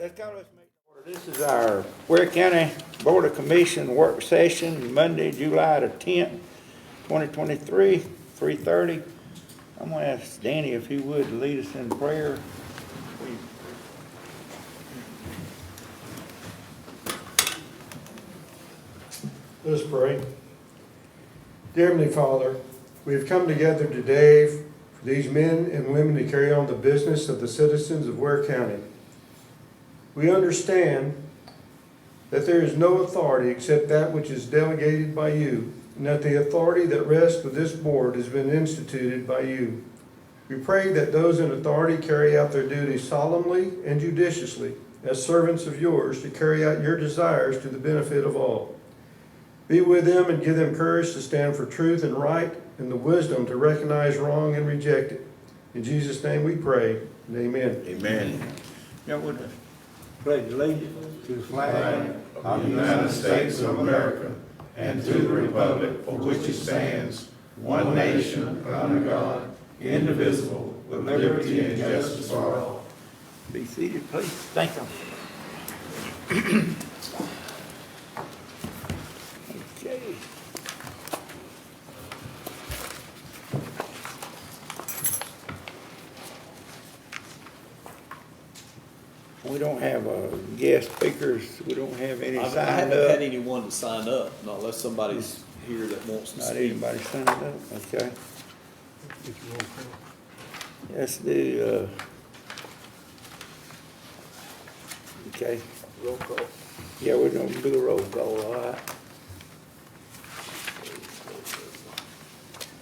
let's go. Let's make order. This is our Ware County Board of Commission work session, Monday, July the 10th, 2023, 3:30. I'm going to ask Danny if he would lead us in prayer. Let us pray. Dear Heavenly Father, we have come together today for these men and women to carry on the business of the citizens of Ware County. We understand that there is no authority except that which is delegated by you, and that the authority that rests with this board has been instituted by you. We pray that those in authority carry out their duties solemnly and judiciously as servants of yours to carry out your desires to the benefit of all. Be with them and give them courage to stand for truth and right and the wisdom to recognize wrong and reject it. In Jesus' name we pray, and amen. Amen. Y'all would pledge allegiance to the flag of the United States of America and to the republic for which it stands, one nation, under God, indivisible, with liberty and justice for all. Be seated, please. Thank you. Okay. We don't have guest speakers. We don't have any I signed haven't up. had anyone to sign up, not unless somebody's here that wants to Not speak. anybody signed up, okay. Let's do, okay. Roll call. Yeah, we're gonna do a roll call, all right.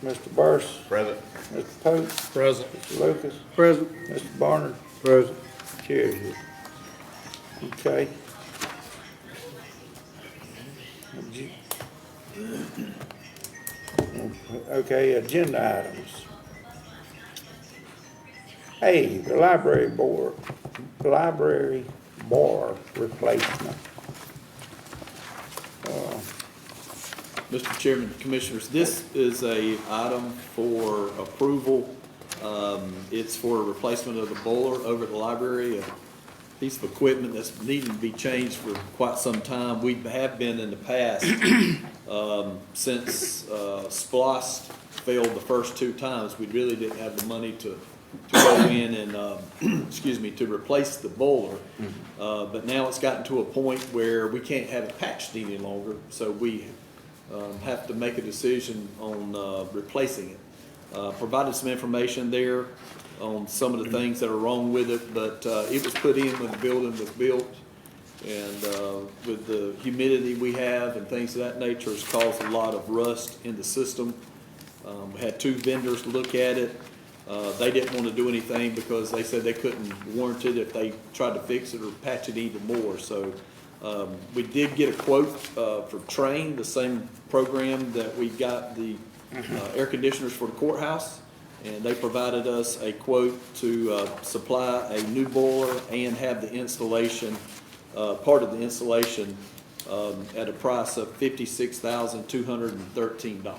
Mr. Burris. Present. Mr. Pope. Present. Mr. Lucas. Present. Mr. Barnard. Present. Cheers. Okay. Okay, agenda items. Hey, the library bar replacement. Mr. Chairman, Commissioners, this is a item for approval. It's for a replacement of the boiler over at the library, a piece of equipment that's needing to be changed for quite some time. We have been in the past, since SPLOST failed the first two times, we really didn't have the money to go in and, excuse me, to replace the boiler. But now it's gotten to a point where we can't have it patched any longer, so we have to make a decision on replacing it. Provided some information there on some of the things that are wrong with it, but it was put in when the building was built, and with the humidity we have and things of that nature has caused a lot of rust in the system. We had two vendors look at it. They didn't want to do anything because they said they couldn't warrant it if they tried to fix it or patch it even more. So we did get a quote for Train, the same program that we got the air conditioners for the courthouse, and they provided us a quote to supply a new boiler and have the installation, part of the installation, at a price of $56,213.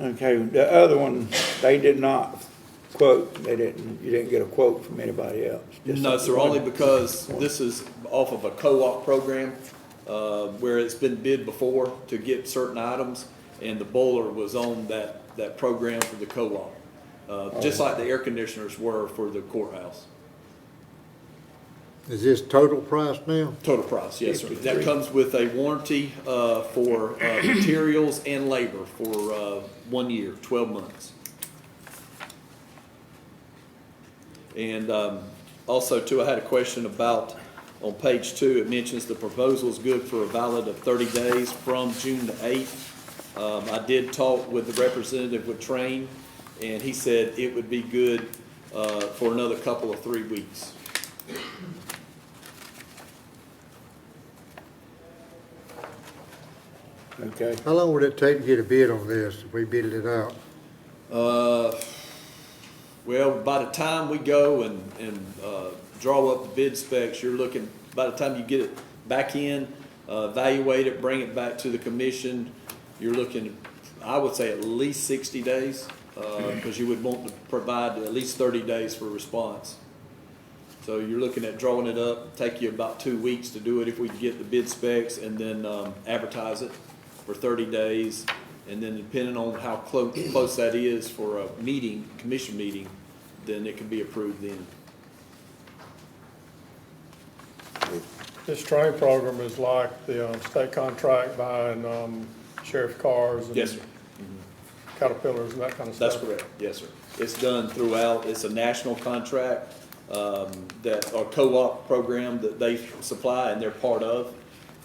Okay, the other one, they did not quote, you didn't get a quote from anybody else? Just No, sir, only because this is off of a co-op program, where it's been bid before to get certain items, and the boiler was on that program for the co-op, just like the air conditioners were for the courthouse. Is this total price now? Total price, yes, sir. That comes with a warranty for materials and labor for 1 year, 12 months. And also, too, I had a question about, on page 2, it mentions the proposal is good for a valid of 30 days from June the 8th. I did talk with the representative with Train, and he said it would be good for another couple of 3 weeks. Okay. How long would it take to get a bid on this if we bidded it out? Well, by the time we go and draw up the bid specs, you're looking, by the time you get it back in, evaluate it, bring it back to the commission, you're looking, I would say, at least 60 days, because you would want to provide at least 30 days for response. So you're looking at drawing it up, take you about 2 weeks to do it if we can get the bid specs, and then advertise it for 30 days. And then depending on how close that is for a meeting, commission meeting, then it can be approved then. This train program is like the state contract buying sheriff cars Yes, sir. and Caterpillars and that kind of stuff. That's correct, yes, sir. It's done throughout, it's a national contract, that, or co-op program that they supply and they're part of.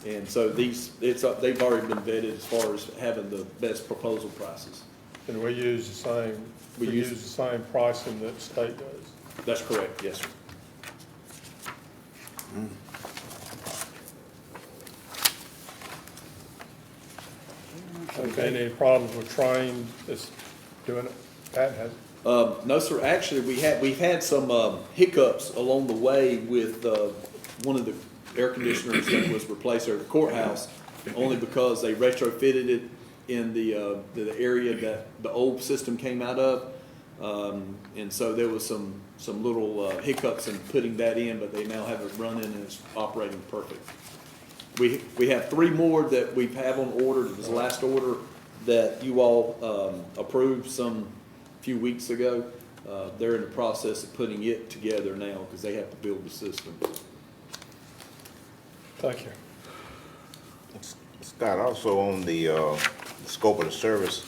And so they've already been vetted as far as having the best proposal prices. And we use the same, We we use- use the same pricing that the state does. That's correct, yes, sir. Any problems with train, it's doing it, Pat has, No, sir, actually, we've had some hiccups along the way with one of the air conditioners that was replaced at the courthouse, only because they retrofitted it in the area that the old system came out of. And so there was some little hiccups in putting that in, but they now have it running and it's operating perfect. We have 3 more that we have on order. It was the last order that you all approved some few weeks ago. They're in the process of putting it together now because they have to build the system. thank you. Scott, also on the scope of the service,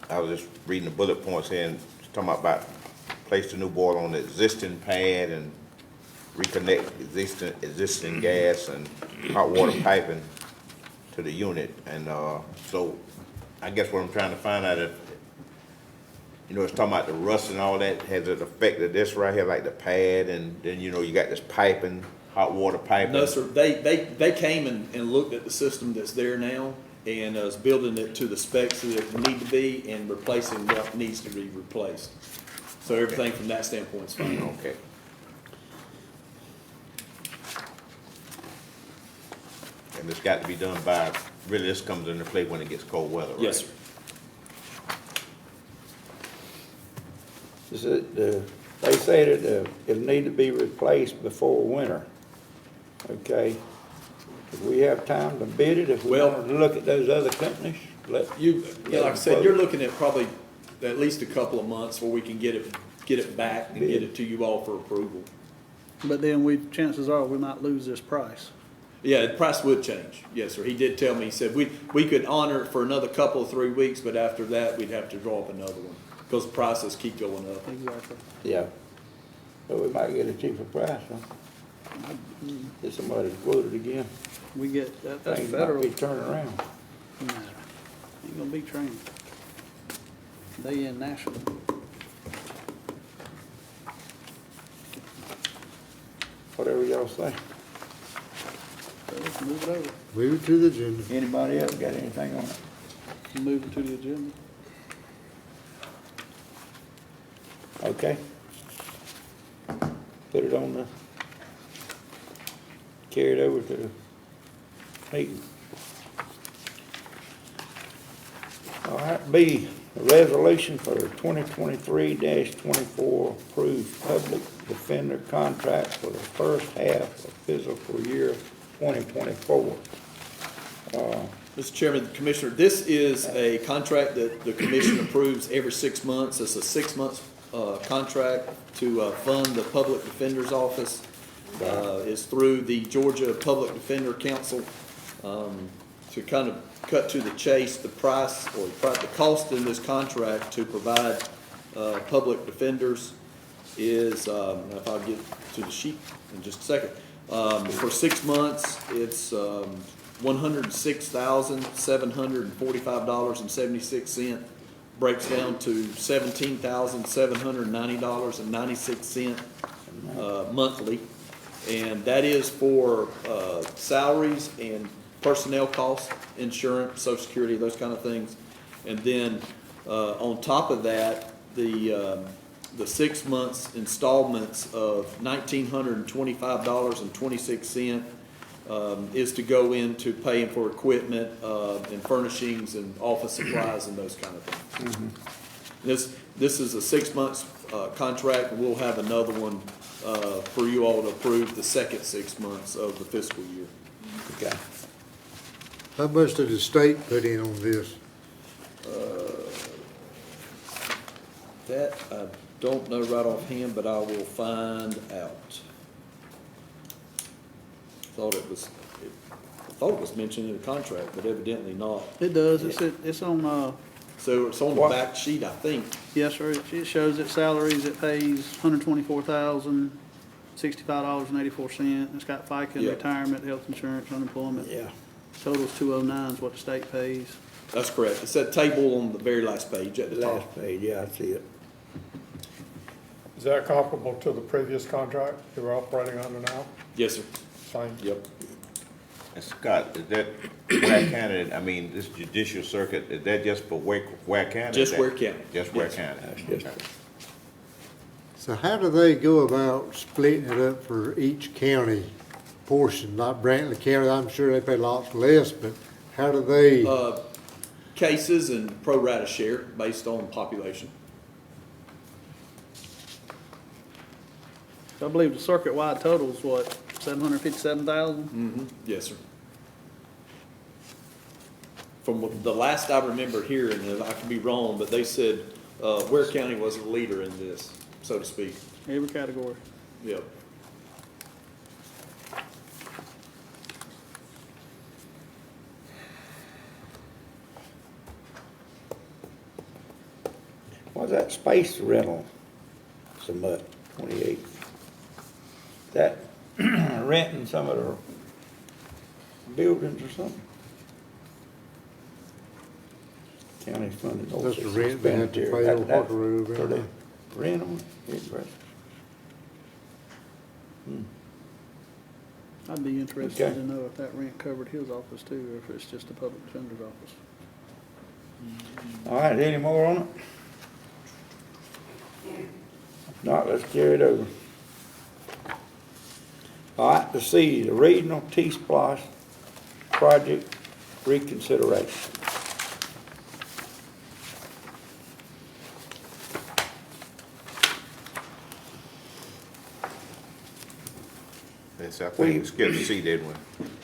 I was just reading the bullet points here and talking about place the new boiler on the existing pad and reconnect existing gas and hot water piping to the unit. And so I guess what I'm trying to find out if, you know, it's talking about the rust and all that, has it affected this right here, like the pad, and then, you know, you got this piping, hot water piping? No, sir, they came and looked at the system that's there now and is building it to the specs that it need to be and replacing what needs to be replaced. So everything from that standpoint is fine. Okay. And it's got to be done by, really, this comes into play when it gets cold weather, right? Yes, sir. Is it, they said it'll need to be replaced before winter. Okay? Do we have time to bid it if we Well- want to look at those other companies? Yeah, like I said, you're looking at probably at least a couple of months where we can get it back and get it to you all for approval. But then chances are we might lose this price. Yeah, the price would change. Yes, sir. He did tell me, he said we could honor it for another couple of 3 weeks, but after that, we'd have to draw up another one because the prices keep going up. Exactly. Yeah. So we might get a cheaper price, huh? Get somebody to quote it again. We get, that's Things might federal. be turning around. Nah, ain't gonna be trained. They in national. Whatever y'all say. So let's move it over. Move it to the agenda. Anybody else got anything on it? Move it to the agenda. Okay. Put it on carry it over to the meeting. All right, B, a resolution for 2023-24 approved public defender contract for the first half of fiscal year 2024. Mr. Chairman, Commissioner, this is a contract that the commission approves every 6 months. It's a 6-month contract to fund the Public Defender's Office. It's through the Georgia Public Defender Council. To kind of cut to the chase, the price or the cost in this contract to provide public defenders is, if I'll get to the sheet in just a second. For 6 months, it's $106,745.76. Breaks down to $17,790.96 monthly. And that is for salaries and personnel costs, insurance, Social Security, those kind of things. And then on top of that, the 6 months installments of $1,925.26 is to go into paying for equipment and furnishings and office supplies and those kind of things. This is a 6 months contract, and we'll have another one, for you all to approve the second 6 months of the fiscal year. Okay. How much did the state put in on this? That I don't know right offhand, but I will find out. I thought it was mentioned in the contract, but evidently not. It does, it's on, So it's on the What? back sheet, I think. yes, sir, it shows its salaries, it pays $124,065.84. It's got FICA, Yeah. retirement, health insurance, unemployment. Yeah. Total's 209 is what the state pays. That's correct. It's that table on the very last page at the top. Last page, yeah, I see it. Is that comparable to the previous contract you were operating under now? Yes, sir. Same? Yep. And Scott, is that Ware County, I mean, this judicial circuit, is that just for Ware County? Just Is that- Ware County. Just Ware Yes. County? That's just, Okay. So how do they go about splitting it up for each county portion? Not Brantley County, I'm sure they pay lots less, but how do they? Cases and pro rata share based on population. I believe the circuit-wide total is what, 757,000? Mm-hmm. Yes, sir. From what- the last I remember hearing, and I could be wrong, but they said, Ware County was a leader in this, so to speak. Every category. Yep. what's that space rental? So much, 28. That renting some of the buildings or something? County funded. That's the rent they have to pay on Walker Road, For the right? rent on it, right. I'd be interested Okay. to know if that rent covered his office too, or if it's just the public defender's office. All right, any more on it? If not, let's carry it over. All right, to see the regional T-Splosh project reconsideration. Yes, I think we skipped C, didn't we?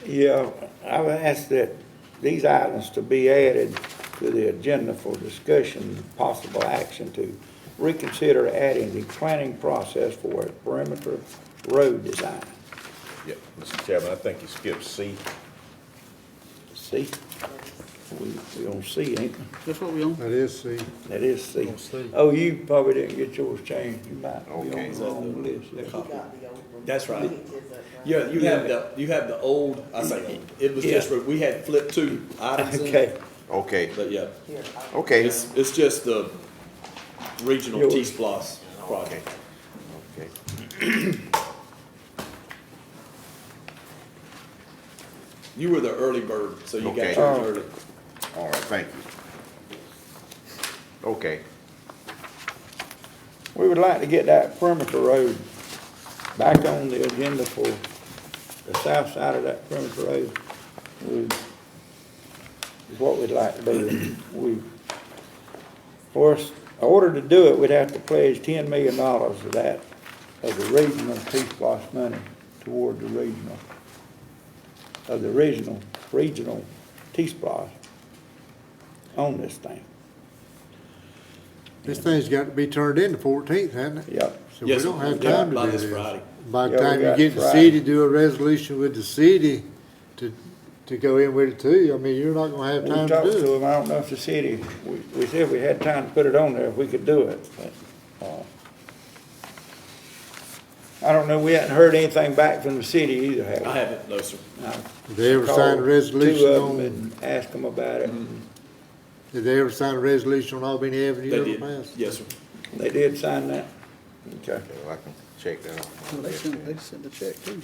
Yeah, I would ask that these items to be added to the agenda for discussion and possible action to reconsider adding the planning process for a perimeter road design. Yeah, Mr. Chairman, I think you skipped C. See? We on C, ain't we? That's what we own. That is C. That is C. On C. Oh, you probably didn't get yours changed. You might be Okay. on the wrong list. That's right. Yeah, you have the old, I say old, it was just, we had flipped two items in. Okay, Okay, But yeah, okay. it's just the regional Yours. T-Splosh project. Okay. You were the early bird, so you got Okay. yours early. All right, thank you. Okay, we would like to get that perimeter road back on the agenda for the south side of that perimeter road. Is what we'd like to do. In order to do it, we'd have to pledge $10 million of that, of the regional T-Splosh money toward the regional T-Splosh on this thing. This thing's got to be turned in the 14th, hasn't it? Yep. So we Yes, don't have yeah, time to by do this this. Friday. By the Yeah, we time you got get the Friday. city, do a resolution with the city to go in with it too, I mean, you're not gonna have We time to talked to do it. them, I don't know if the city, we said we had time to put it on there, if we could do it, but, I don't know, we hadn't heard anything back from the city either, have we? I haven't, no, sir. Did they ever sign a Called resolution two of them on, and asked them about it. did they ever sign a resolution on Albany Avenue They ever did, passed? yes, sir. They did sign that? Okay. well, I can check that off. Well, they sent the check too.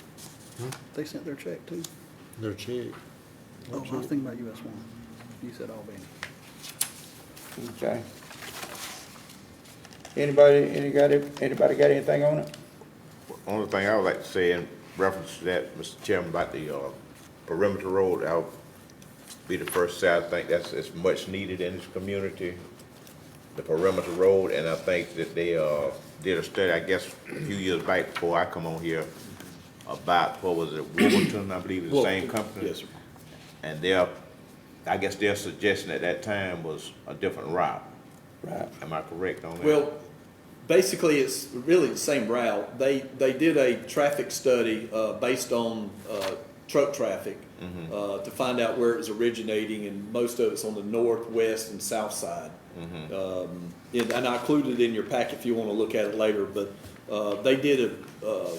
They sent their check too. Their check. Oh, I was thinking about US One. You said Albany. Okay. Anybody got anything on it? Only thing I would like to say in reference to that, Mr. Chairman, about the perimeter road, I'll be the first to say I think it's much needed in this community. the perimeter road, and I think that they, did a study, I guess, a few years back before I come on here, about, what was it, Wolverton, I believe, the same company? Yes, sir. And I guess their suggestion at that time was a different route. Right. Am I correct on that? Well, basically, it's really the same route. They did a traffic study based on truck traffic to find out where it was originating, and most of it's on the north, west, and south side. And I included it in your packet if you want to look at it later, but they did a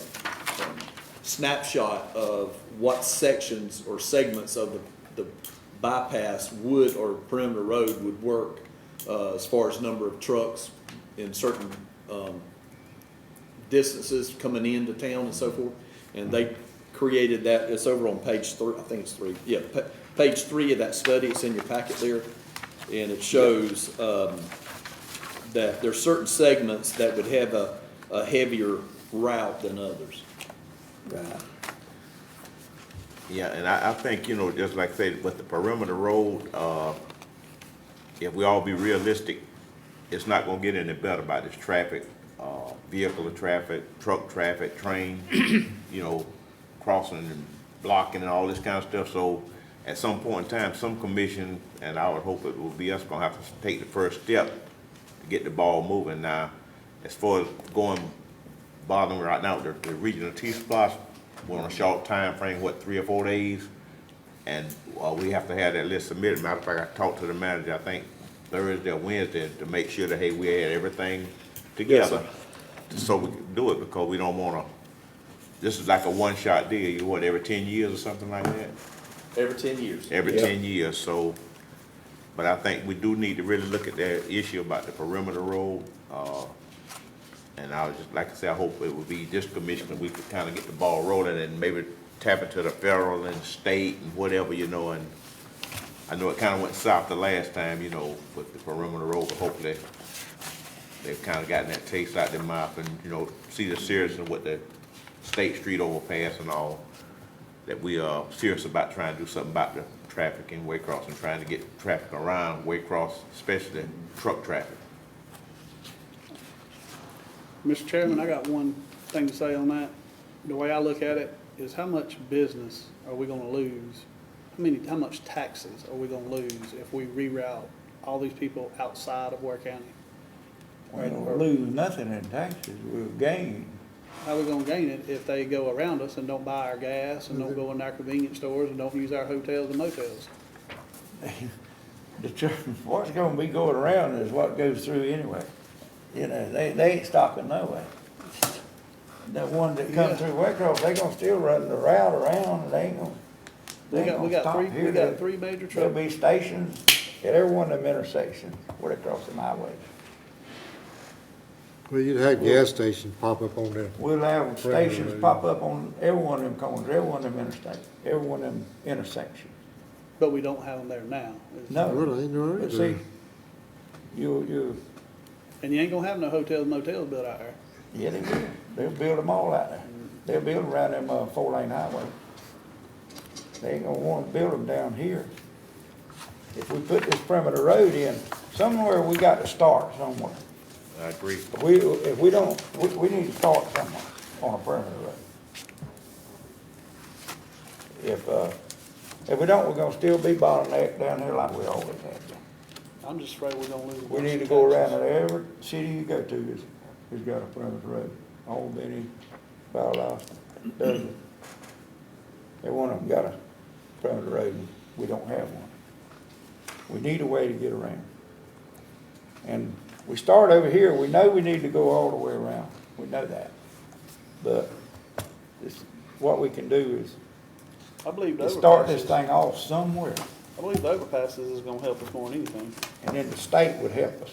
snapshot of what sections or segments of the bypass would, or perimeter road would work as far as number of trucks in certain distances coming into town and so forth. And they created that. It's over on page 3. I think it's 3. Yeah, page 3 of that study. It's in your packet there, and it shows that there's certain segments that would have a heavier route than others. Right. Yeah, and I think, you know, just like I said, with the perimeter road, if we all be realistic, it's not gonna get any better by this traffic, vehicular traffic, truck traffic, train, you know, crossing and blocking and all this kind of stuff. So at some point in time, some commission, and I would hope it will be us, gonna have to take the first step to get the ball moving. Now, as far as bothering right now, the regional T-Splosh, we're on a short time frame, what, 3 or 4 days? And we have to have that list submitted. Matter of fact, I talked to the manager, I think Thursday or Wednesday, to make sure that, hey, we had everything together. So we can do it, because we don't wanna, this is like a one-shot deal, you what, every 10 years or something like that? Every 10 years. Every Yeah. 10 years, so, but I think we do need to really look at that issue about the perimeter road. And I was just, like I said, I hope it would be this commission that we could kind of get the ball rolling and maybe tap into the federal and state and whatever, you know, and I know it kind of went south the last time, you know, with the perimeter road, but hopefully they've kind of gotten that taste out their mouth and, you know, see the seriousness with the State Street overpass and all, that we are serious about trying to do something about the traffic in Waycross and trying to get traffic around Waycross, especially truck traffic. Mr. Chairman, I got one thing to say on that. The way I look at it is, how much business are we gonna lose? How much taxes are we gonna lose if we reroute all these people outside of Ware County? We don't lose nothing in taxes, we'll gain. How are we gonna gain it if they go around us and don't buy our gas and don't go in our convenience stores and don't use our hotels and motels? What's gonna be going around is what goes through anyway. You know, they ain't stopping no way. The ones that come Yeah. through Waycross, they gonna still run the route around, and they ain't gonna. We got three major There'll trucks. be stations at every one of them intersections where they cross the highways. Well, you'd have gas stations pop up on there. We'll have stations pop up on every one of them corners, every one of them interstates, every one of them intersections. But we don't have them there now. No, Really, ain't no but reason. see, you, And you ain't gonna have no hotels, motels built out there. yeah, they will. They'll build them all out there. They'll build around them, 4-lane highway. They ain't gonna wanna build them down here. If we put this perimeter road in, somewhere we got to start somewhere. I agree. If we don't, we need to start somewhere on a perimeter road. If we don't, we're gonna still be bottlenecked down here like we always have been. I'm just afraid we're gonna lose. We need to go around to every city you go to has got a perimeter road. Albany, Valdosta, Douglas. Every one of them got a perimeter road, and we don't have one. We need a way to get around. And we start over here, we know we need to go all the way around. We know that. But what we can do is I believe the start this overpasses, thing off somewhere, I believe the overpasses is gonna help us more than anything. and then the state would help us.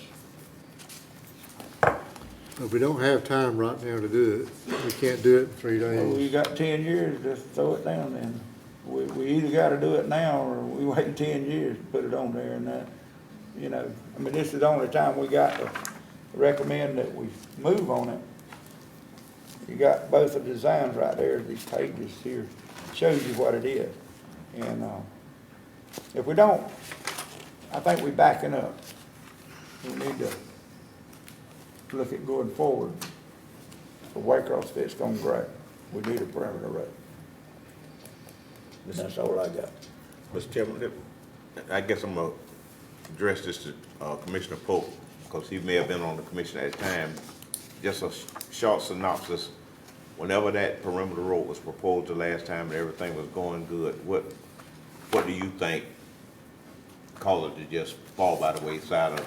But we don't have time right now to do it. We can't do it in 3 Well, we days. got 10 years to throw it down then. We either gotta do it now, or we wait 10 years to put it on there, and you know, I mean, this is the only time we got to recommend that we move on it. You got both of the designs right there, these pages here, shows you what it is. And, if we don't, I think we backing up. We need to look at going forward, for Waycross Fit's going great. We need a perimeter road. That's all I got. Mr. Chairman, I guess I'm gonna address this to Commissioner Pope, because he may have been on the commission at the time. Just a short synopsis. Whenever that perimeter road was proposed the last time and everything was going good, what do you think caused it to just fall by the wayside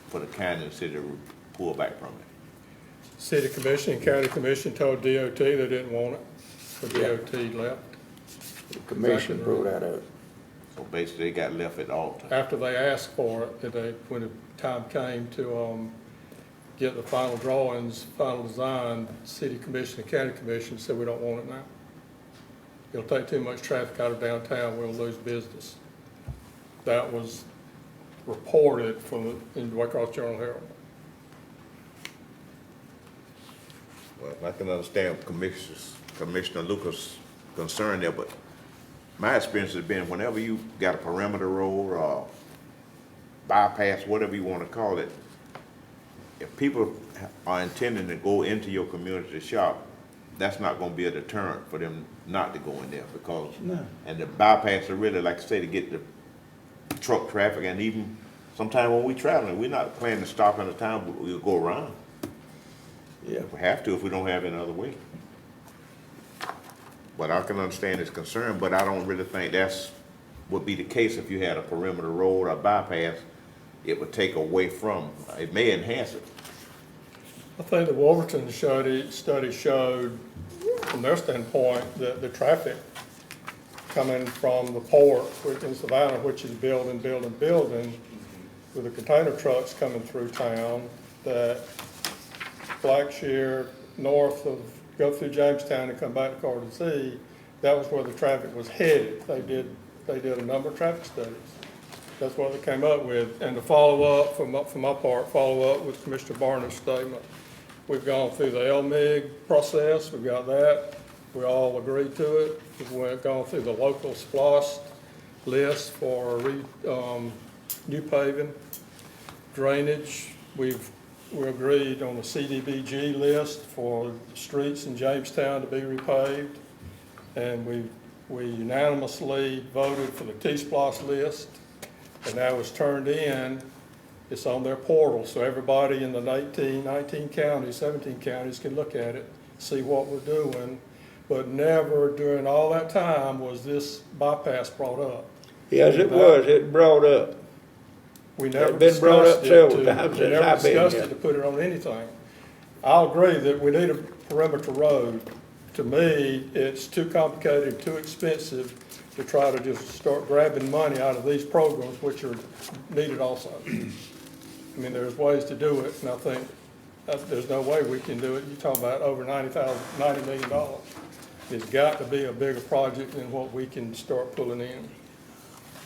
for the county and city to pull back from it? City commission and county commission told DOT they didn't want it, so DOT left. The commission pulled out of it. So basically, it got left at the altar. After they asked for it, when the time came to, get the final drawings, final design, city commission and county commission said, we don't want it now. It'll take too much traffic out of downtown, we'll lose business. That was reported in the Waycross Journal Herald. Well, I can understand Commissioner Lucas' concern there, but my experience has been whenever you got a perimeter road or bypass, whatever you want to call it, if people are intending to go into your community to shop, that's not going to be a deterrent for them not to go in there, because, and the bypass are really, like I say, to get the truck traffic, and even sometime when we traveling, we're not planning to stop in a town, but we'll go around. Yeah. If we have to, if we don't have any other way. But I can understand his concern, but I don't really think would be the case if you had a perimeter road or bypass. It would take away from, it may enhance it. I think the Wolverton study showed, from their standpoint, that the traffic coming from the port in Savannah, which is building, with the container trucks coming through town, that Blackshear, north of, go through Jamestown and come back to Garden City, that was where the traffic was headed. They did a number of traffic studies. That's what they came up with. And to follow up, from my part, follow up with Commissioner Barner's statement. We've gone through the LMIG process, we've got that. We all agreed to it. We've gone through the local SPLOST list for new paving, drainage. We agreed on the CDBG list for streets in Jamestown to be repaved. And we unanimously voted for the T-SPLOST list. And that was turned in. It's on their portal, so everybody in the 19 counties, 17 counties can look at it, see what we're doing. But never during all that time was this bypass brought up. Yes, it was, it brought up. We never It's been brought up discussed it several to, times we since never I've been discussed here. it to put it on anything. I'll agree that we need a perimeter road. To me, it's too complicated, too expensive to try to just start grabbing money out of these programs, which are needed also. I mean, there's ways to do it, and I think there's no way we can do it. You're talking about over $90 million. It's got to be a bigger project than what we can start pulling in.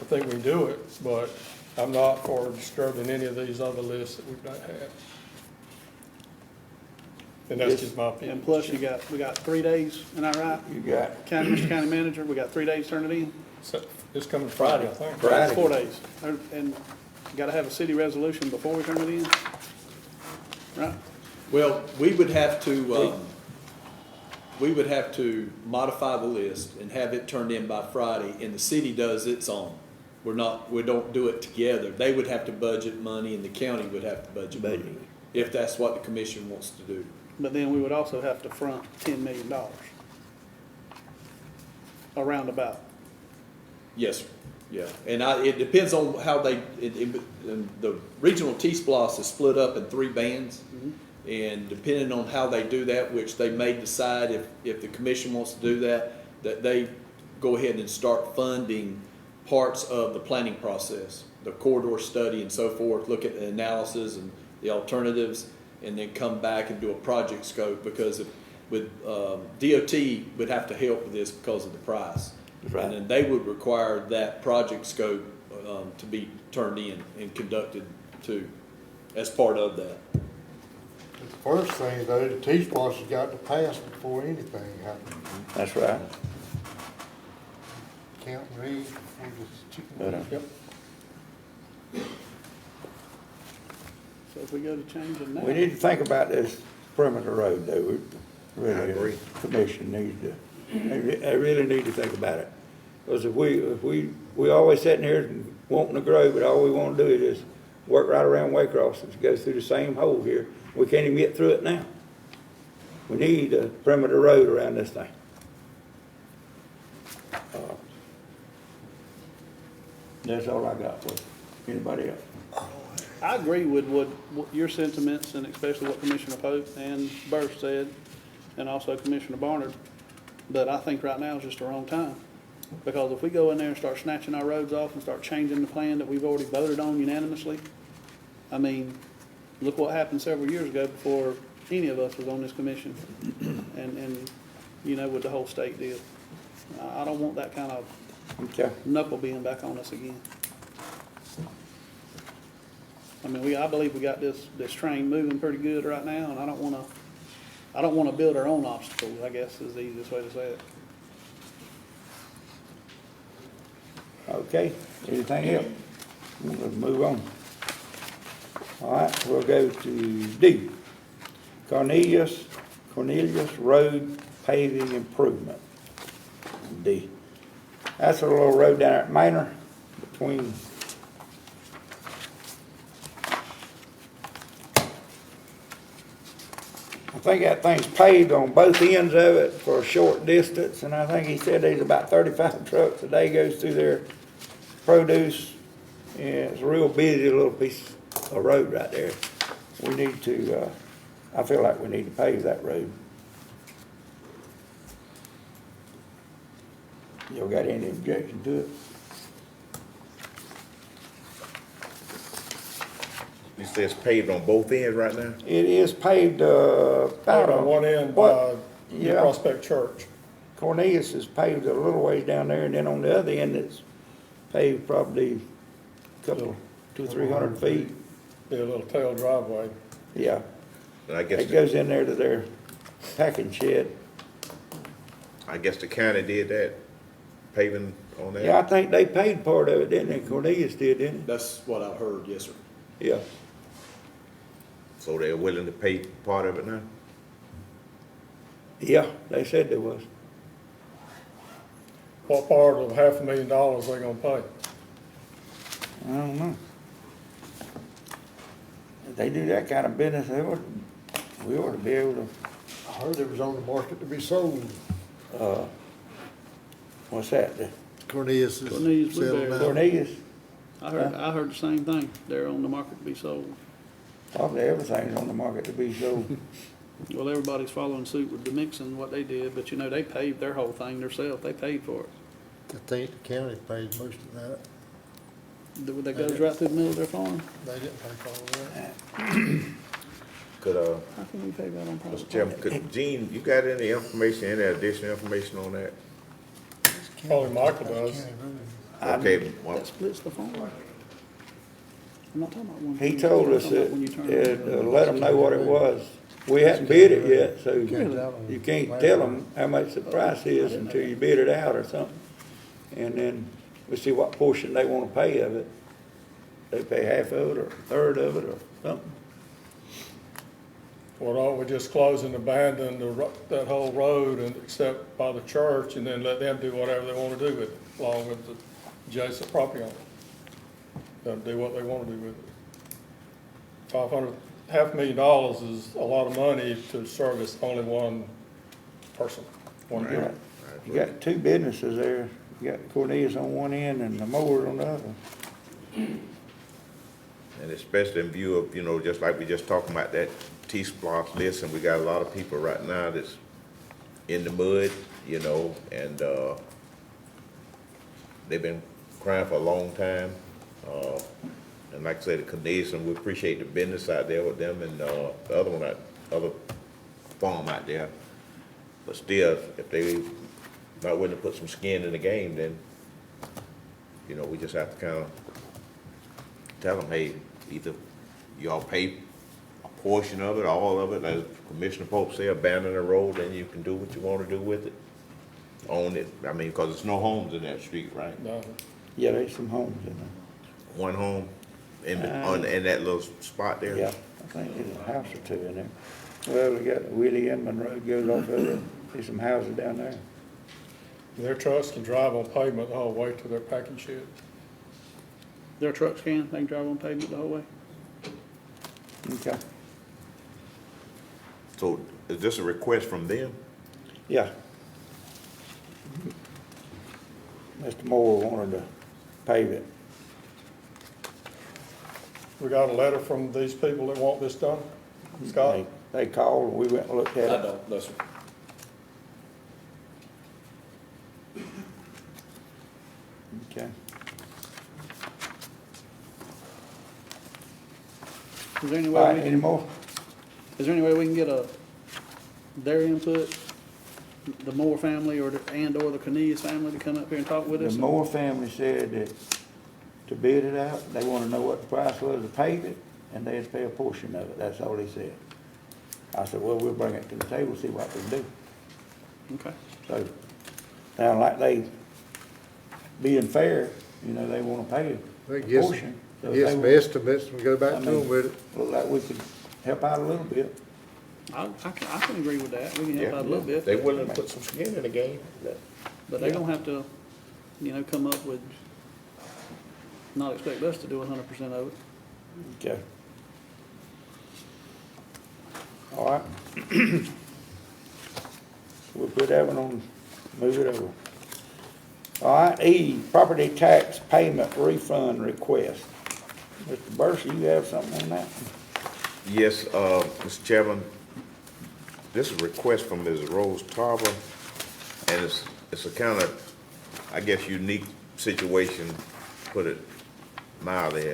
I think we can do it, but I'm not for disturbing any of these other lists that we've not had. And that's just my opinion. And plus, we got 3 days, isn't that right? You got Mr. County Manager, we got 3 days to turn it in? So, it's coming Friday, I think. Friday. It's 4 days. And you gotta have a city resolution before we turn it in? Right? Well, we would have to modify the list and have it turned in by Friday, and the city does its own. We don't do it together. They would have to budget money, and the county would have to budget money, if that's what the commission wants to do. But then we would also have to front $10 million. Around about. Yes, sir. Yeah, and it depends on how the regional T-SPLOST is split up in 3 bands. And depending on how they do that, which they may decide if the commission wants to do that they go ahead and start funding parts of the planning process, the corridor study and so forth, look at the analysis and the alternatives, and then come back and do a project scope, because DOT would have to help with this because of the price. Right. And then they would require that project scope to be turned in and conducted too, as part of that. The first thing though, the T-SPLOST has got to pass before anything happens. That's right. Count and read before the chicken. But, Yep. So if we go to changing that. We need to think about this perimeter road though. We really, agree. Commission needs to, they really need to think about it. Because if we always sitting here wanting to grow, but all we want to do is just work right around Waycross and go through the same hole here. We can't even get through it now. We need a perimeter road around this thing. That's all I got for anybody else. I agree with what your sentiments, and especially what Commissioner Pope and Burr said, and also Commissioner Barnard. But I think right now is just the wrong time. Because if we go in there and start snatching our roads off and start changing the plan that we've already voted on unanimously, I mean, look what happened several years ago before any of us was on this commission, and, you know, with the whole state deal. I don't want that kind of Okay. knuckle being back on us again. I mean, I believe we got this train moving pretty good right now, and I don't wanna build our own obstacles, I guess is the easiest way to say it. Okay, anything else? We'll move on. All right, we'll go to D. Cornelius Road paving improvement. D. That's a little road down at Manor between I think that thing's paved on both ends of it for a short distance, and I think he said there's about 35 trucks a day goes through their produce. Yeah, it's a real busy little piece of road right there. We need to, I feel like we need to pave that road. Y'all got any objection to it? You say it's paved on both ends right now? It is paved, about On one end by what? New Yeah. Prospect Church. Cornelius is paved a little ways down there, and then on the other end, it's paved probably a couple, 200-300 feet. Be a little tail driveway. Yeah, And I guess, it goes in there to their packing shed. I guess the county did that, paving on that? Yeah, I think they paid part of it, didn't they? Cornelius did, didn't That's what I've heard, yes, sir. he? Yeah. So they're willing to pay part of it now? Yeah, they said there was. What part of $500,000 they gonna pay? I don't know. If they do that kind of business, we ought to be able to, I heard it was on the market to be sold. what's that? The Cornelius is Cornelius selling Blueberry. out. Cornelius? I heard the same thing. They're on the market to be sold. Probably everything's on the market to be sold. Well, everybody's following suit with the mixing, what they did, but you know, they paved their whole thing themselves. They paid for it. I think the county paid most of that. That goes right through the middle of their farm. They didn't pay for all that. Could, How can we pay that on private Mr. Chairman, property? could, Gene, you got any information, any additional information on that? Probably Michael does. Okay, well, That splits the farm. I'm not talking about one. He told us I'm talking that, about when you turn let them know what it was. We hadn't bid it yet, so Really? you can't tell them how much the price is until you bid it out or something. And then we see what portion they wanna pay of it. They pay half of it or a third of it or something. Well, don't we just close and abandon that whole road and except by the church and then let them do whatever they wanna do with it, along with the adjacent property owner? Let them do what they wanna do with it. $500,000 is a lot of money to service only one person, one You group. got- You got two businesses there. You got Cornelius on one end and the mowers on the other. and especially in view of, you know, just like we just talking about that T-Splosh list, and we got a lot of people right now that's in the mud, you know, and, they've been crying for a long time. And like I said, the Canadian, we appreciate the business out there with them and, the other one, other farm out there. But still, if they not willing to put some skin in the game, then, you know, we just have to kind of tell them, hey, either y'all pay a portion of it, all of it, as Commissioner Pope said, abandon the road, then you can do what you want to do with it. Own it, I mean, because there's no homes in that street, right? No. Yeah, there's some homes in there. One home in that little spot there? Yeah, think there's a house or two in there. Well, we got Willie Inman Road goes off of it, there's some houses down there. Their trucks can drive on pavement the whole way to their packing shed. Their trucks they can drive on pavement the whole way? Okay, So is this a request from them? yeah. Mr. Moore wanted to pave it. We got a letter from these people that want this done, Scott? They called, and we went and looked at I it. don't, no, sir. Okay. Is there any All way right, we any can, more? is there any way we can get their input, the Moore family or or the Cornelius family to come up here and talk with The us? Moore family said that to bid it out, they wanna know what the price was to pave it, and they'd pay a portion of it, that's all they said. I said, well, we'll bring it to the table, see what we can do. Okay. So, sound like they being fair, you know, they wanna pay They a get, portion. So if get they some wa- estimates and go I back to mean, them with it. Look like we could help out a little bit. I can agree with that. We can help Yeah. out a little bit. They willing to put some skin in the game. But they're gonna have to, come up with, not expect us to do 100% of it. Okay. All right. We'll put that one on, move it over. All right, E, property tax payment refund request. Mr. Bursi, you have something on that? Yes, Mr. Chairman, this is a request from Ms. Rose Tarver, and it's a kind of, I guess, unique situation, put it mildly,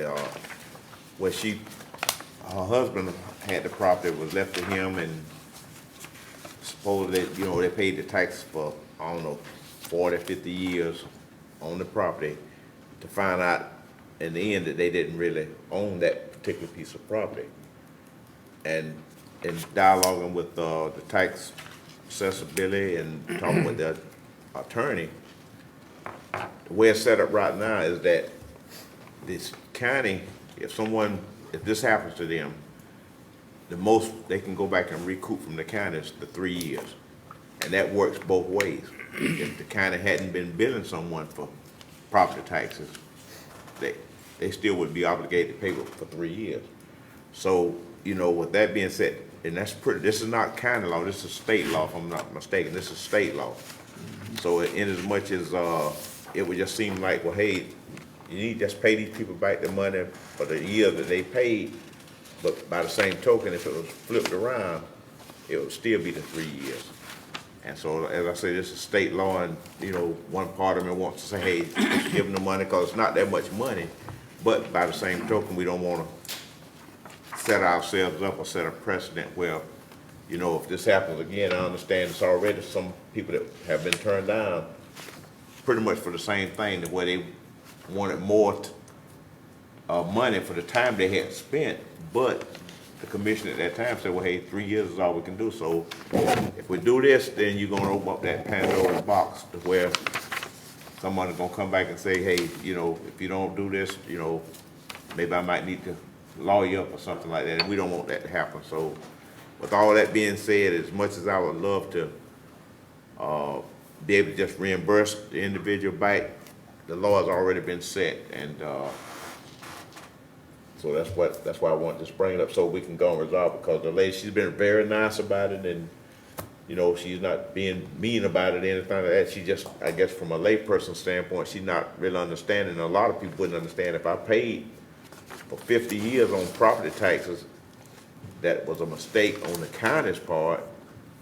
where her husband had the property, was left to him, and supposedly, they paid the tax for, I don't know, 40, 50 years on the property, to find out in the end that they didn't really own that particular piece of property. And in dialoguing with the tax assessor Billy and talking with the attorney, the way it's set up right now is that this county, if this happens to them, the most they can go back and recoup from the county is the 3 years. And that works both ways. If the county hadn't been billing someone for property taxes, they still would be obligated to pay for 3 years. So, with that being said, and this is not county law, this is state law, if I'm not mistaken, this is state law. So in as much as, it would just seem like, well, hey, you need to just pay these people back the money for the year that they paid, but by the same token, if it was flipped around, it would still be the 3 years. And so, as I say, this is state law, and, one part of me wants to say, hey, just give them the money, because it's not that much money, but by the same token, we don't want to set ourselves up or set a precedent where, if this happens again, I understand it's already some people that have been turned down pretty much for the same thing, where they wanted more money for the time they had spent, but the commission at that time said, well, hey, 3 years is all we can do. So if we do this, then you're gonna open up that Pandora's box to where someone's gonna come back and say, hey, if you don't do this, maybe I might need to law you up or something like that, and we don't want that to happen. So with all that being said, as much as I would love to be able to just reimburse the individual back, the law has already been set, and so that's why I wanted to bring it up so we can go and resolve, because the lady, she's been very nice about it, and she's not being mean about it or anything like that. She just, I guess from a layperson standpoint, she's not really understanding. A lot of people wouldn't understand if I paid for 50 years on property taxes, that was a mistake on the county's part,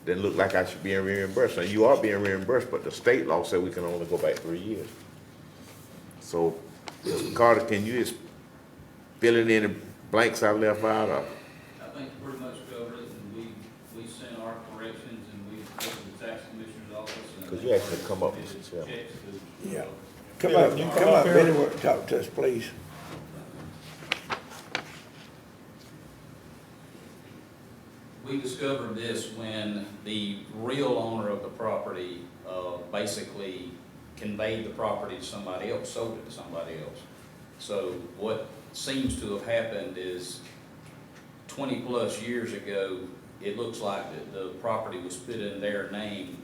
then look like I should be reimbursed. Now, you are being reimbursed, but the state law said we can only go back 3 years. So, Mr. Carter, can you just fill in any blanks I left out? Or? I think pretty much covered it, and we sent our corrections, and we went to the tax commissioner's office. and Could you actually come up, Mr. checks Chairman? to- Yeah. Come Yeah, up, you come come up, up here. Billy, talk to us, please. We discovered this when the real owner of the property, basically conveyed the property to somebody else, sold it to somebody else. So what seems to have happened is 20-plus years ago, it looks like that the property was put in their name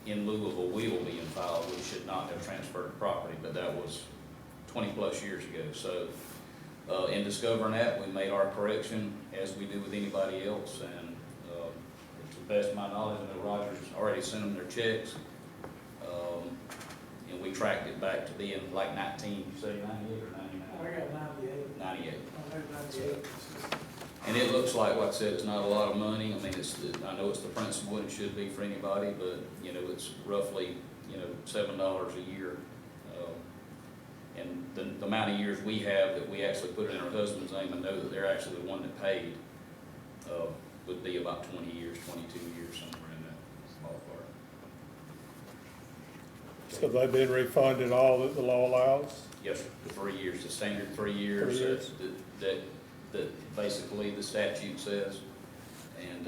in lieu of a will being filed, which should not have transferred the property, but that was 20-plus years ago. So, in discovering that, we made our correction as we do with anybody else, and, to the best of my knowledge, I know Rogers already sent them their checks. And we tracked it back to being like 19, you say 98 or 99? I got 98. 98. I know 98. And it looks like I said, it's not a lot of money. I mean, I know it's the principal and it should be for anybody, but, you know, it's roughly, you know, $7 a year. And the amount of years we have that we actually put it in our husband's name and know that they're actually the one that paid, would be about 20 years, 22 years, somewhere in that ballpark. So they've been refunded all that the law allows? Yes, sir, the 3 years, the standard 3 years. 3 years. That basically the statute says. And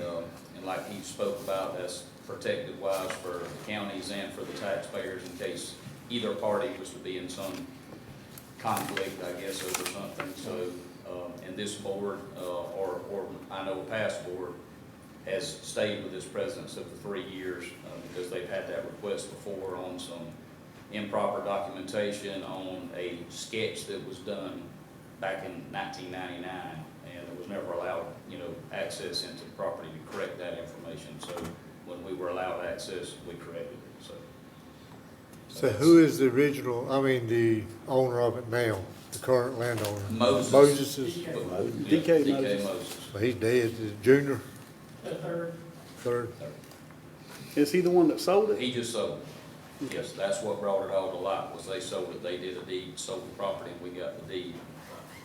like he spoke about, that's protected wise for the counties and for the taxpayers in case either party was to be in some conflict, I guess, over something. So, and this board, or I know a past board, has stayed with this precedence of the 3 years, because they've had that request before on some improper documentation on a sketch that was done back in 1999, and it was never allowed, you know, access into the property to correct that information. So when we were allowed access, we corrected it, so. So who is the original, the owner of it now, the current landowner? Moses. Moses is, DK Moses. well, he's dead, is it junior, The third, third? Is he the one that sold it? He just sold it. Yes, that's what brought it all to light, was they sold it, they did a deed, sold the property, and we got the deed.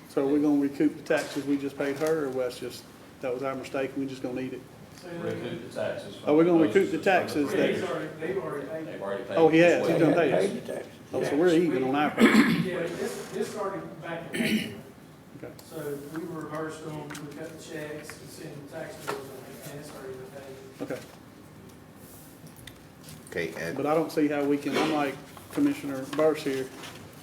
So are we gonna recoup the taxes we just paid her, or that was our mistake, and we just gonna eat it? so Recoup the taxes. Are we gonna recoup the taxes they've that, already paid They've it. already paid. Oh, he has. it. He's done paid. Paid the tax. oh, so we're even on our part? Yeah, this started back in April. Okay. So we reversed them, we cut the checks, and sent the tax bills, and it's already been paid. Okay, Okay, and but I don't see how we can, I'm like Commissioner Burse here,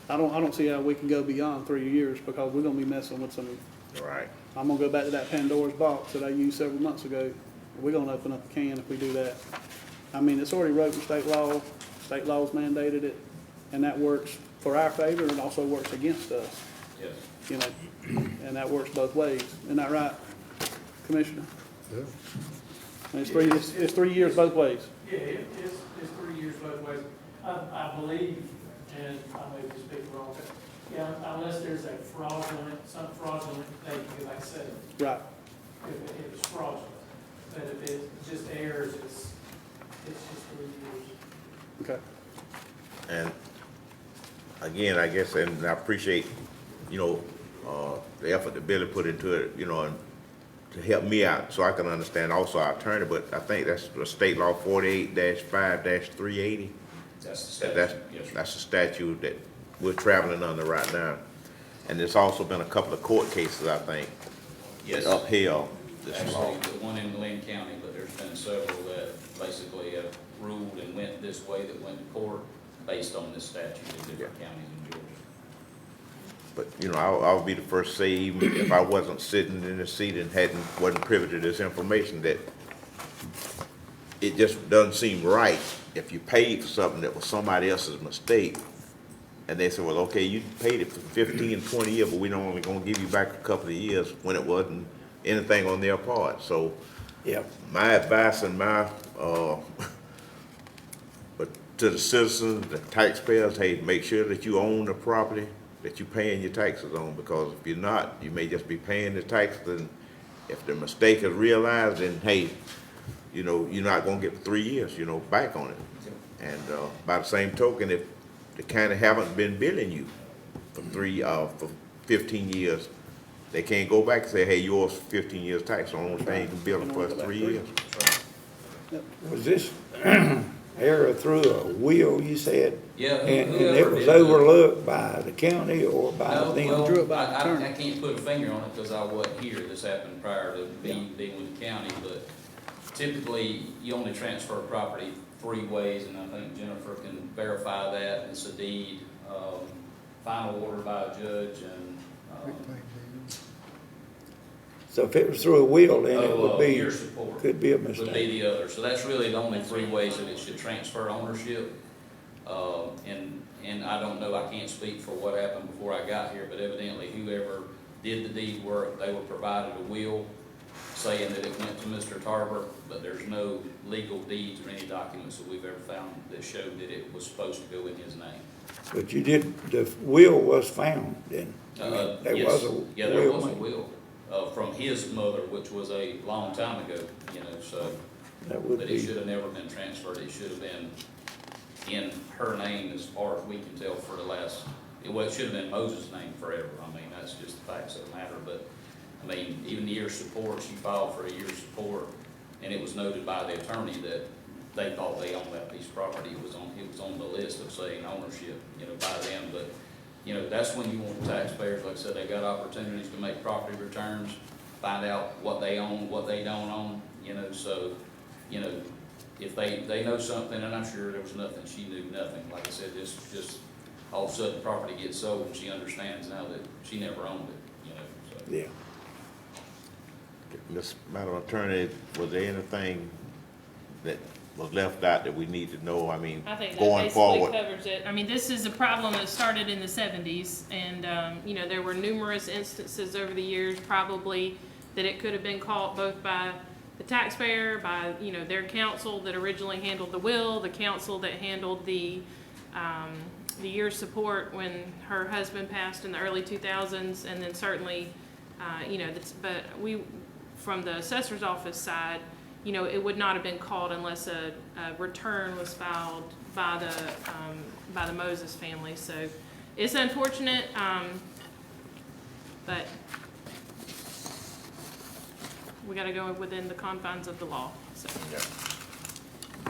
I don't see how we can go beyond 3 years, because we're gonna be messing with some, right. I'm gonna go back to that Pandora's box that I used several months ago. We're gonna open up a can if we do that. I mean, it's already wrote in state law's mandated it, and that works for our favor and also works against us, Yes. you know, and that works both ways. Isn't that right, Commissioner? Yeah. And it's 3 years both ways. Yeah, it's 3 years both ways. I believe, and I may be speaking wrong, but, yeah, unless there's a some fraudulent, they can go back 7, Right. if it's fraudulent. But if it's just errors, it's just 3 years. Okay. And again, I guess, and I appreciate, the effort that Billy put into it, and to help me out so I can understand also our attorney, but I think that's the state law 48-5-380. That's the statute. Yes, sir. That's the statute that we're traveling under right now. And there's also been a couple of court cases, I think, Yes. that upheld this law. Actually, the one in Lynn County, but there's been several that basically have ruled and went this way that went to court based on this statute in different counties in Georgia. But, I'll be the first to say, even if I wasn't sitting in the seat and wasn't privy to this information, that it just doesn't seem right if you paid for something that was somebody else's mistake. And they say, well, okay, you paid it for 15, 20 years, but we're only gonna give you back a couple of years when it wasn't anything on their part. So Yep. my advice and but to the citizens, the taxpayers, hey, make sure that you own the property that you're paying your taxes on, because if you're not, you may just be paying the taxes, and if the mistake is realized, then hey, you're not gonna get 3 years, back on it. And by the same token, if the county haven't been billing you for 15 years, they can't go back and say, hey, yours 15 years tax, the only thing you can bill them for is 3 years. Was this error through a will, you said? Yeah, And it whoever was did it. overlooked by the county or by No, them? well, Drew it by I attorney. can't put a finger on it because I wasn't here. This happened prior to me being with the county, but typically, you only transfer property 3 ways, and I think Jennifer can verify that. It's a deed, final order by a judge, and So if it was through a will, then it would be, Year support could be a would be mistake. the other. So that's really the only three ways that it should transfer ownership. And I don't know, I can't speak for what happened before I got here, but evidently whoever did the deed work, they were provided a will saying that it went to Mr. Tarver, but there's no legal deeds or any documents that we've ever found that showed that it was supposed to go in his name. But you did, the will was found then? There Yes. was a Yeah, there was a made. will, from his mother, which was a long time ago, you know, so. That would But it be, should have never been transferred. It should have been in her name as far as we can tell for the last, well, it should have been Moses' name forever. I mean, that's just the facts of the matter. But, I mean, even the year's support, she filed for a year's support, and it was noted by the attorney that they thought they owned that piece of property. It was on the list of saying ownership, you know, by them. But, you know, that's when you want the taxpayers, like I said, they got opportunities to make property returns, find out what they own, what they don't own, you know, so, you know, if they know something, and I'm sure there was nothing, she knew nothing. Like I said, just all of a sudden, property gets sold, and she understands now that she never owned it, you know, so. yeah. Ms. Madam Attorney, was there anything that was left out that we need to know? I mean, I think that going basically forward. covers it. I mean, this is a problem that started in the 70s, and, you know, there were numerous instances over the years, probably, that it could have been caught both by the taxpayer, by, you know, their counsel that originally handled the will, the counsel that handled the year support when her husband passed in the early 2000s, and then certainly, you know, but we, from the assessor's office side, you know, it would not have been called unless a return was filed by the Moses family. So it's unfortunate, but we got to go within the confines of the law. So.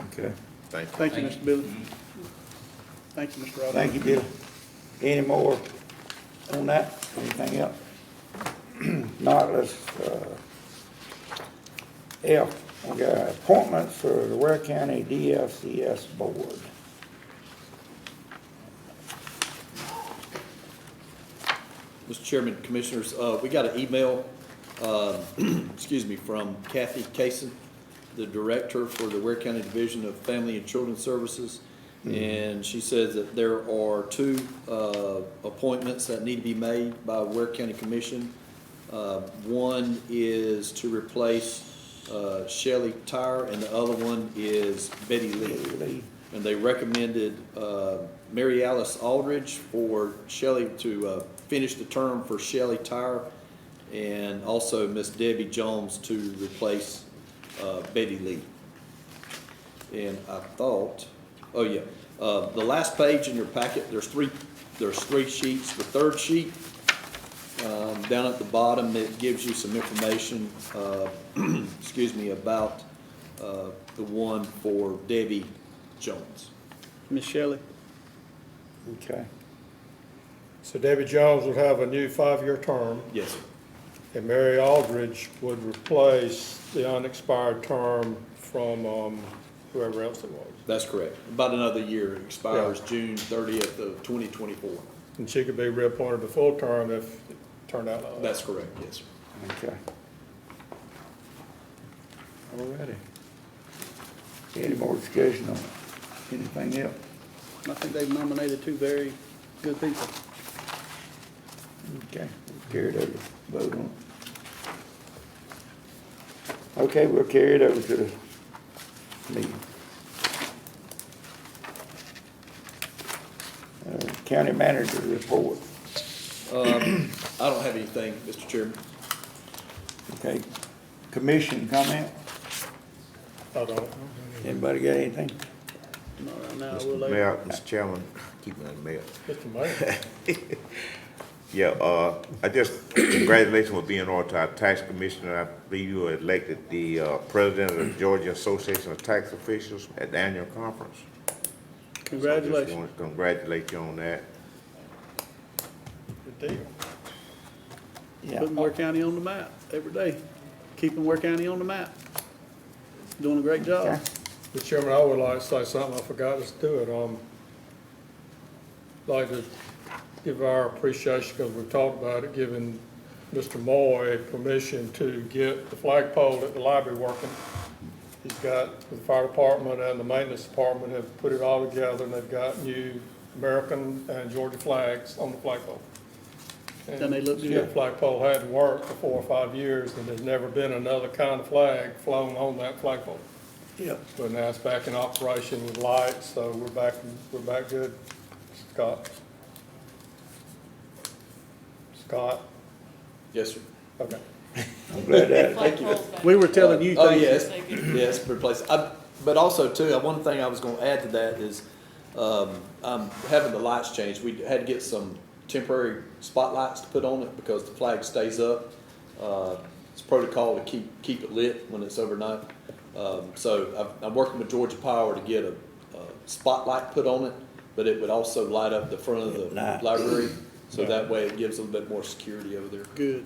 Okay. Thank you. Thank you, Mr. Billy. Thank you, Mr. Rodriguez. Thank you, Bill. Any more on that? Anything else? Not, let's, F, we got appointments for the Ware County DFCS Board. Mr. Chairman, Commissioners, we got an email, excuse me, from Kathy Kaysen, the Director for the Ware County Division of Family and Children's Services. And she says that there are two appointments that need to be made by Ware County Commission. One is to replace Shelley Tyre, and the other one is Betty Lee. And they recommended Mary Alice Aldridge for Shelley to finish the term for Shelley Tyre, and also Miss Debbie Jones to replace Betty Lee. And I thought, oh yeah, the last page in your packet, there's three sheets. The third sheet, down at the bottom, it gives you some information, excuse me, about the one for Debbie Jones. Ms. Shelley? Okay. So Debbie Jones would have a new 5-year term, Yes, sir. and Mary Aldridge would replace the unexpired term from whoever else it was. That's correct. About another year. It expires June 30th of 2024. And she could be reappointed to full term if it turned out like that. That's correct, yes, sir. Okay. All righty. Any more discussion on it? Anything else? I think they've nominated two very good people. Okay, we'll carry it over, vote on it. Okay, we'll carry it over to the meeting. County manager report. I don't have anything, Mr. Chairman. Okay, commission comment? I don't. Anybody got anything? Not right now, Mr. we'll let. Mayor, Mr. Chairman, keep me on the mayor. Mr. Mayor. Yeah, I just, congratulations for being on to our tax commissioner. I believe you were elected the president of the Georgia Association of Tax Officials at the annual conference. So I just Congratulations. want to congratulate you on that. Good deal. Yeah. Putting Ware County on the map every day. Keeping Ware County on the map. Doing a great job. Okay. Mr. Chairman, I would like to say something, I forgot to do it. Like to give our appreciation, because we've talked about it, giving Mr. Moy permission to get the flagpole at the library working. He's got, the fire department and the maintenance department have put it all together, and they've got new American and Georgia flags on the flagpole. And they look good. That flagpole hadn't worked for 4 or 5 years, and there's never been another kind of flag flown on that flagpole. Yep. But now it's back in operation with lights, so we're back good. Scott? Yes, sir. Okay. I'm glad that, Flagpole's back. We were telling you, Oh, thank you. yes, Thank you. yes, replace, but also too, one thing I was gonna add to that is, I'm having the lights changed. We had to get some temporary spotlights to put on it because the flag stays up. It's protocol to keep it lit when it's overnight. So I'm working with Georgia Power to get a spotlight put on it, but it would also light up the front of the Nice. library. So that way it gives a little bit more security over there. Good,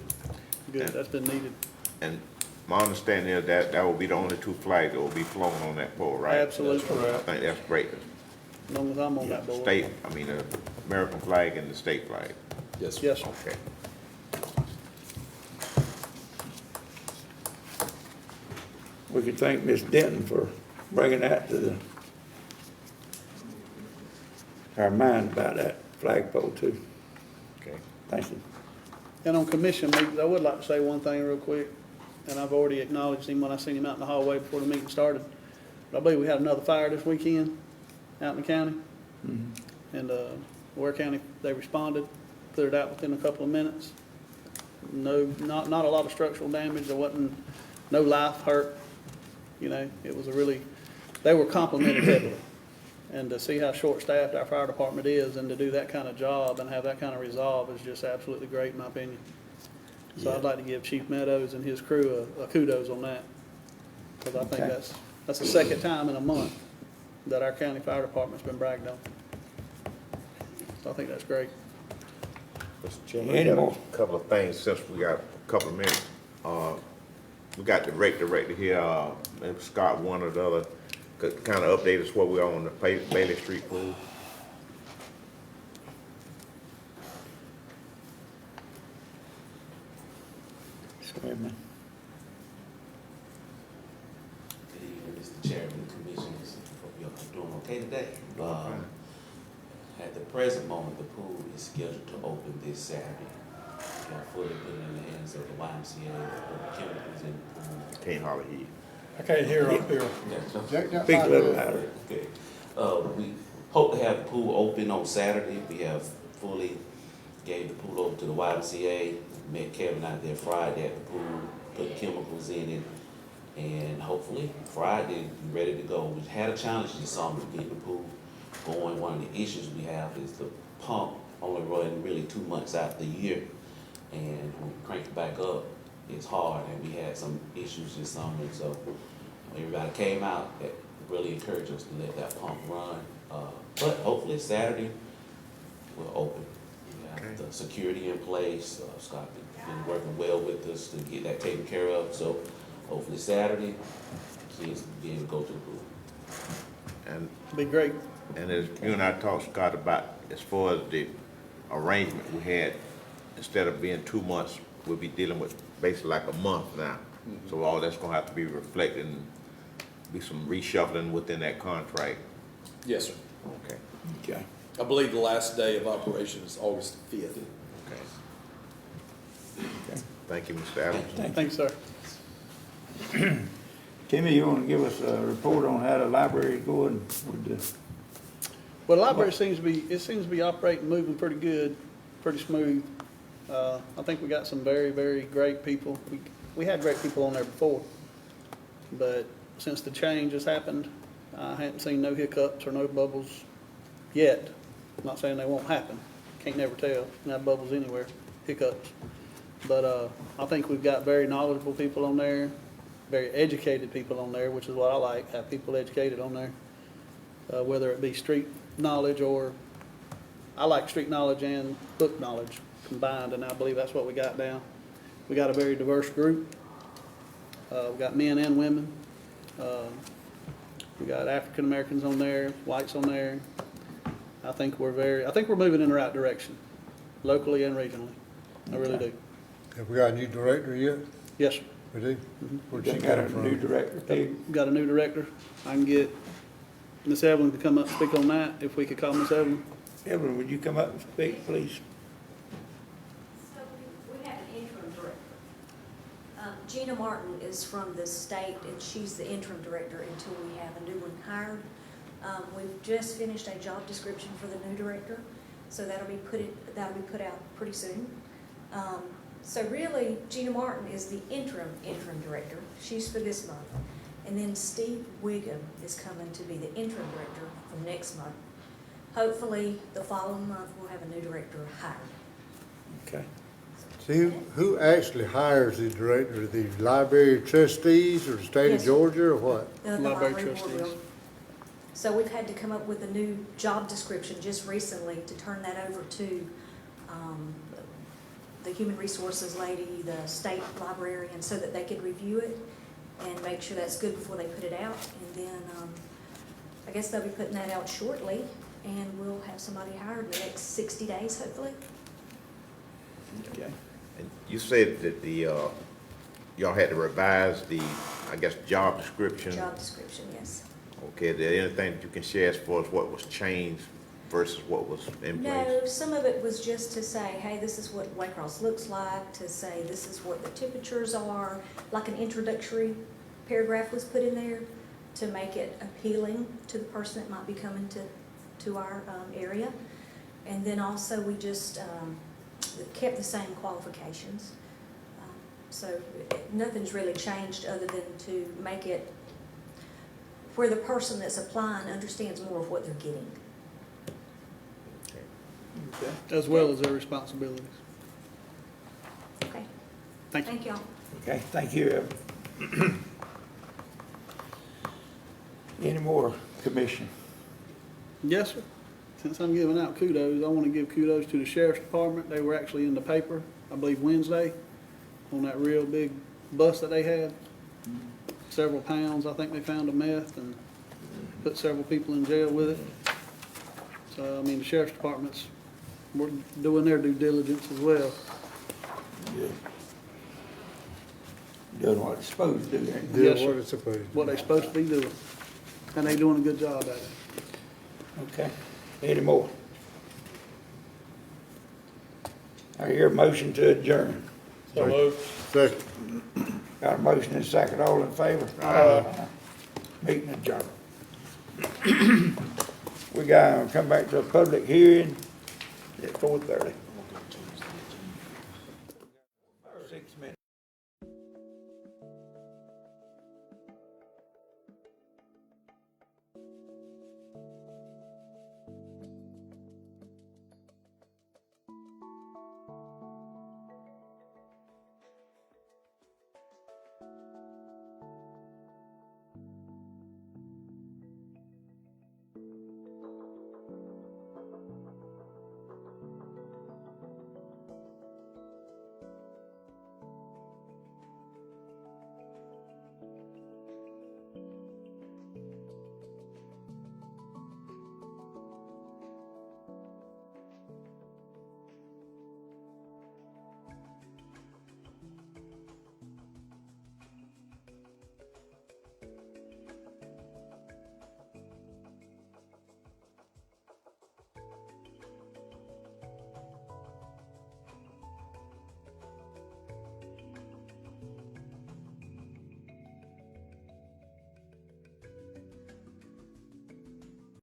good, that's been needed. And my understanding is that that will be the only 2 flags that will be flown on that pole, right? Absolutely, I think that's great. as long as I'm on that board. State, I mean, the American flag and the state flag. Yes, sir. Yes, sir. Okay. we could thank Ms. Denton for bringing that to our mind about that flagpole too. Okay. Thank you. And on commission meetings, I would like to say one thing real quick, and I've already acknowledged him when I seen him out in the hallway before the meeting started. But I believe we had another fire this weekend out in the county. And, Ware County, they responded, put it out within a couple of minutes. No, not a lot of structural damage, there wasn't, no life hurt. You know, it was they were complimented heavily. And to see how short-staffed our fire department is and to do that kind of job and have that kind of resolve is just absolutely great in my opinion. So I'd like to give Chief Meadows and his crew a kudos on that. Because I think Okay. that's the second time in a month that our county fire department's been bragged on. So I think that's great. Mr. Chairman, I Any got more? a couple of things since we got a couple of minutes. We got the rate director here, maybe Scott, one or the other, could kind of update us where we are on the Bailey Street pool. Sorry, man. Good evening, Mr. Chairman, Commissioners. Hope y'all doing okay today. At the present moment, the pool is scheduled to open this Saturday. We are fully put in the hands of the YMCA, the chemicals in the pool. Can't hardly hear you. I can't hear up here. Speak a little louder. Okay. We hope to have the pool open on Saturday. We have fully gave the pool over to the YMCA. Met Kevin out there Friday at the pool, put chemicals in it, and hopefully Friday be ready to go. We had a challenge this summer to get the pool going. One of the issues we have is the pump only running really 2 months out the year, and when we crank it back up, it's hard, and we had some issues this summer, so everybody came out, that really encouraged us to let that pump run. But hopefully Saturday, we'll open. We have the security in place. Scott been working well with us to get that taken care of, so hopefully Saturday, kids will be able to go to the pool. And, Be great. and as you and I talked, Scott, about as far as the arrangement we had, instead of being 2 months, we'll be dealing with basically like a month now. So all that's gonna have to be reflected and be some reshuffling within that contract. Yes, sir. Okay. Okay. I believe the last day of operation is August 5th. Okay. Thank you, Mr. Adams. Thanks, sir. Timmy, you wanna give us a report on how the library is going with the, Well, the library seems to be operating, moving pretty good, pretty smooth. I think we got some very, very great people. We had great people on there before, but since the change has happened, I haven't seen no hiccups or no bubbles yet. I'm not saying they won't happen. Can't never tell. No bubbles anywhere, hiccups. But I think we've got very knowledgeable people on there, very educated people on there, which is what I like, have people educated on there. Whether it be street knowledge or, I like street knowledge and book knowledge combined, and I believe that's what we got now. We got a very diverse group. We got men and women. We got African Americans on there, whites on there. I think we're moving in the right direction, locally and regionally. I really do. Have we got a new director yet? Yes, sir. We do? Where'd They she got come a from? new director, Peg. Got a new director. I can get Miss Evelyn to come up and speak on that, if we could call Miss Evelyn. Evelyn, would you come up and speak, please? So we have an interim director. Gina Martin is from the state, and she's the interim director until we have a new one hired. We've just finished a job description for the new director, so that'll be put out pretty soon. So really, Gina Martin is the interim director. She's for this month. And then Steve Wiggum is coming to be the interim director from next month. Hopefully, the following month, we'll have a new director hired. Okay. See, who actually hires the director? The library trustees or the state of Yes. Georgia or what? The Library library board trustees. will. So we've had to come up with a new job description just recently to turn that over to the human resources lady, the state librarian, so that they could review it and make sure that's good before they put it out. And then I guess they'll be putting that out shortly, and we'll have somebody hired in the next 60 days, hopefully. Okay. And you said that y'all had to revise the, I guess, job description. Job description, yes. Okay, is there anything that you can share as far as what was changed versus what was in place? No, some of it was just to say, hey, this is what Waycross looks like, to say this is what the temperatures are, like an introductory paragraph was put in there to make it appealing to the person that might be coming to our area. And then also we just kept the same qualifications. So nothing's really changed other than to make it where the person that's applying understands more of what they're getting. As well as their responsibilities. Okay, Thank you. thank y'all. Okay, thank you, Evelyn. Any more, Commission? Yes, sir. Since I'm giving out kudos, I want to give kudos to the sheriff's department. They were actually in the paper, I believe Wednesday, on that real big bust that they had. Several pounds, I think they found of meth and put several people in jail with it. So, I mean, the sheriff's department's doing their due diligence as well. Good. Doing what it's supposed to do, ain't it? Do Yes, what sir. it's supposed to. What they supposed to be doing. And they doing a good job at it. Okay, any more? I hear a motion to adjourn. So moved. Second. Got a motion and a second, all in favor? Meeting adjourned. We gotta come back to a public hearing at 4:30. 6 minutes.